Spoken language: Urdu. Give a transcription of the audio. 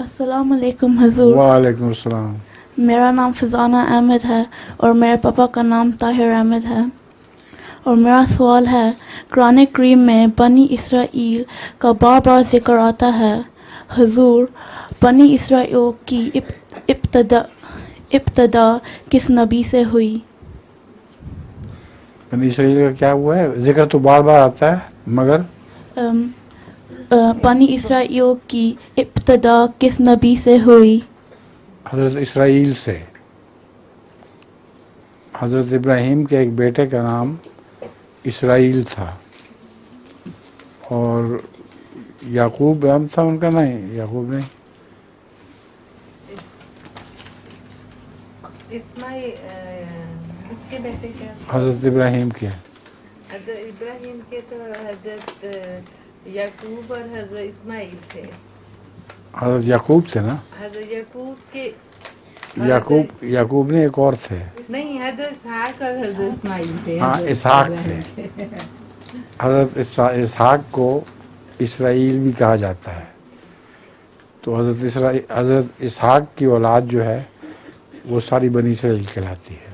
السلام علیکم حضور. وعلیکم السلام. میرا نام فضانہ احمد ہے اور میرے پاپا کا نام طاہر احمد ہے. اور میرا سوال ہے، قرآن کریم میں بنی اسرائیل کا بار بار ذکر آتا ہے. حضور، بنی اسرائیل کی ابتدا کس نبی سے ہوئی؟ بنی اسرائیل کا کیا ہوا ہے؟ ذکر تو بار بار آتا ہے مگر بنی اسرائیل کی ابتدا کس نبی سے ہوئی؟ حضرت اسرائیل سے. حضرت ابراہیم کے ایک بیٹے کا نام اسرائیل تھا اور یعقوب نام تھا ان کا. نہیں، یعقوب نہیں، اس کے بیٹے کیا؟ حضرت ابراہیم کے. حضرت ابراہیم کے تو حضرت یعقوب اور حضرت اسماعیل تھے. حضرت یعقوب تھے نا. حضرت یعقوب کے یعقوب نہیں، ایک اور تھے. نہیں، حضرت اسحاق اور حضرت اسماعیل تھے. ہاں، حضرت اسحاق ابراہیم تھے. حضرت اسحاق کو اسرائیل بھی کہا جاتا ہے. تو حضرت اسحاق کی اولاد جو ہے وہ ساری بنی اسرائیل کہلاتی ہے.